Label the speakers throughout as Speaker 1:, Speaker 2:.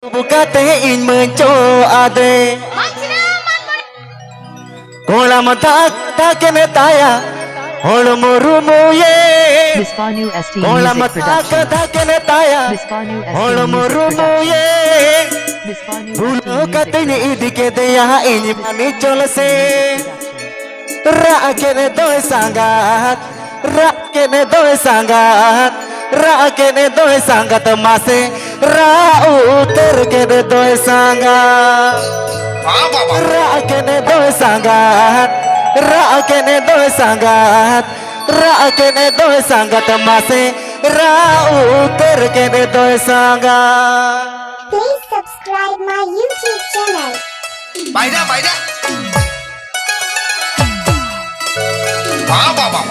Speaker 1: Bukate in menco ade Kola mata takene taya Holomo rumu ye
Speaker 2: Mispanu ST
Speaker 1: Kola
Speaker 2: Music
Speaker 1: mata
Speaker 2: Production.
Speaker 1: takene taya
Speaker 2: Mispanu ST
Speaker 1: Holomo
Speaker 2: Music
Speaker 1: rumu
Speaker 2: Production.
Speaker 1: ye
Speaker 2: Mispanu ST
Speaker 1: Bulo
Speaker 2: Music
Speaker 1: katene
Speaker 2: Production.
Speaker 1: idike deya ini mani cholse Rakene doe sangat Rakene doe sangat Rakene doe sangat mase Rauter kene doe sangat Rakene doe sangat Rakene doe sangat Rakene doe sangat mase Rauter kene doe sangat.
Speaker 3: Please subscribe my YouTube channel.
Speaker 4: Baida. Baba.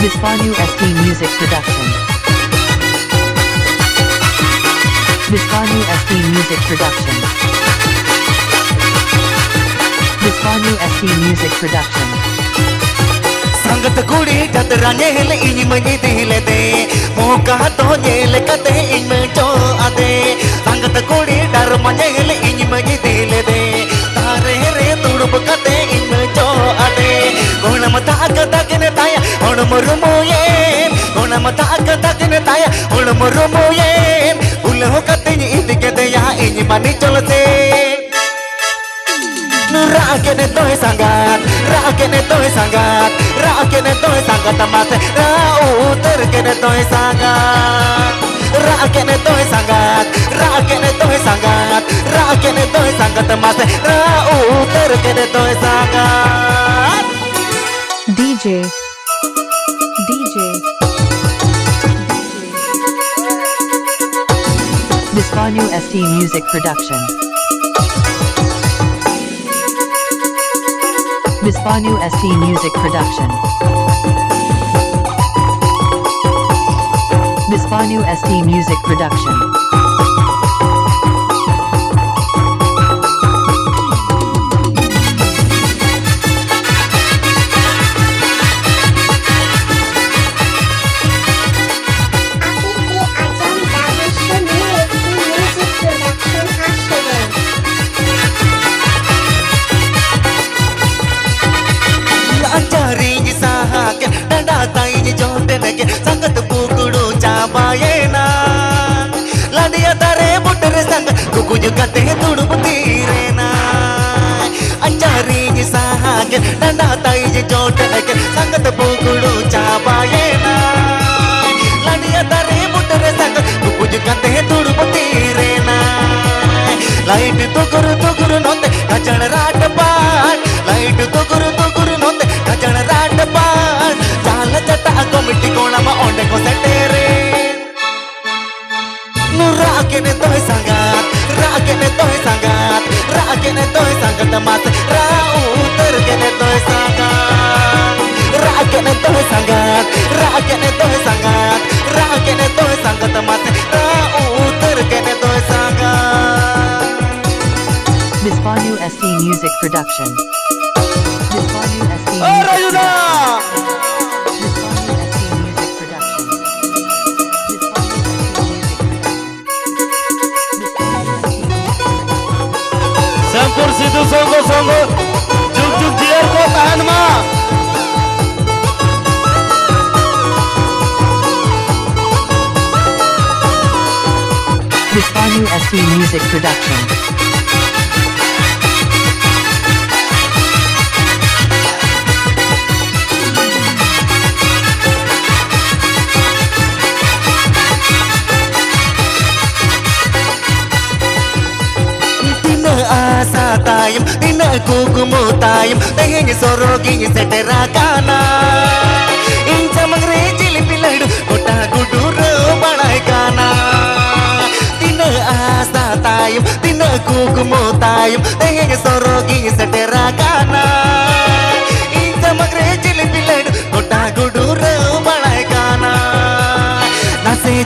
Speaker 2: Mispanu ST Music Production. Mispanu ST Music Production. Mispanu ST Music Production.
Speaker 1: Sangat gudi jatra nyele ini menjadi de Moga to nyele kate in menco ade Sangat gudi dharma nyele ini menjadi de Tare re tudup kate in menco ade Gona mata kata kene taya Ono murumu ye Gona mata kata kene taya Ono murumu ye Ulo kate ni idike de ya ini mani cholse Rakene doe sangat, rakene doe sangat, rakene doe sangat mase, rauter kene doe sangat, rakene doe sangat, rakene doe sangat, rakene doe sangat mase, rauter kene doe sangat.
Speaker 2: DJ. Mispanu ST Music Production. Mispanu ST Music Production. Mispanu ST Music Production.
Speaker 1: Sangat pukulu cabayena Landia tare butere sangat Kuku juga teh tudu butirena Ancari sahagen Danda tai jodeke Sangat pukulu cabayena Landia tare butere sangat Kuku juga teh tudu butirena Lain tukur nonte Kajan radapan Lain tukur nonte Kajan radapan Jala jata komiti konama onde ko setere Rakene doe sangat Rakene doe sangat Rakene doe sangat mas Rauter kene doe sangat Rakene doe sangat Rakene doe sangat Rakene doe sangat mas Rauter kene doe sangat.
Speaker 2: Mispanu ST Music Production. Mispanu ST Music
Speaker 1: Rayuna
Speaker 2: Mispanu ST Music Production.
Speaker 1: Sampur situ songgo Juk jiar ko tahan ma
Speaker 2: Mispanu ST Music Production.
Speaker 1: asa tayem tina kukumu tayem tehnya sorogi setera kana inca mangre jili piladu kota kuduro balai kana tina asa tayem tina kukumu tayem tehnya sorogi setera kana inca mangre jili piladu kota kuduro balai kana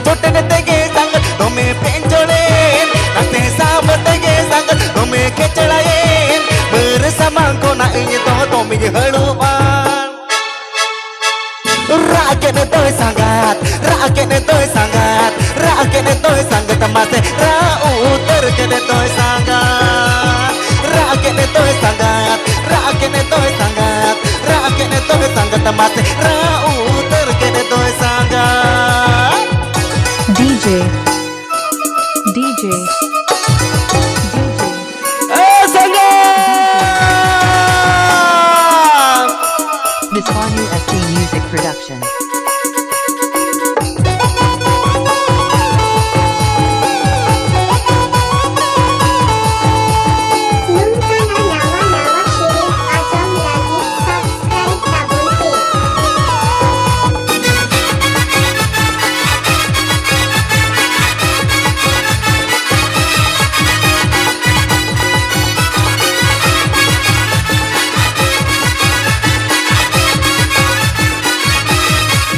Speaker 1: चोटन तेगे संग तुम्हें पेंचोड़ेन नाते साम तेगे संग तुम्हें केचड़ाएन bersama kau nak ingin toh tomi haluan rakyat itu sangat masih rauter kene itu sangat rakyat itu sangat masih rauter kene itu sangat
Speaker 2: DJ DJ Biswanu SD Music Production.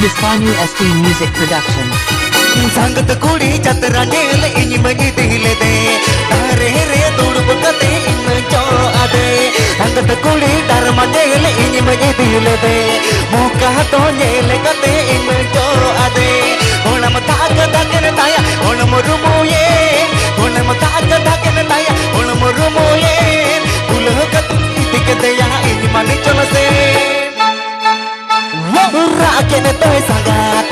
Speaker 2: Biswanu SD Music Production.
Speaker 1: Sangat kudi jatra nel ini menjadi lede tare re tudup kate ini jo ade sangat kudi dharma nel ini menjadi lede muka to nel kate ini jo ade onam taga dagen taya onam rumuye onam taga dagen taya onam rumuye pulah kat tikete ya ini mani cholase rakyat itu sangat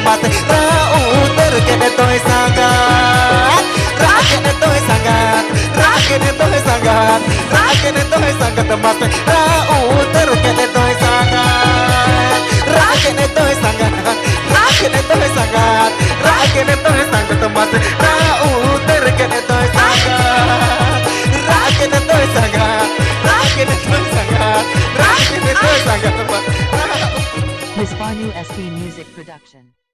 Speaker 1: masih rauter kene itu sangat rakyat itu sangat masih rauter kene itu sangat rakyat itu sangat masih rauter kene itu sangat
Speaker 2: Biswanu SD Music Production.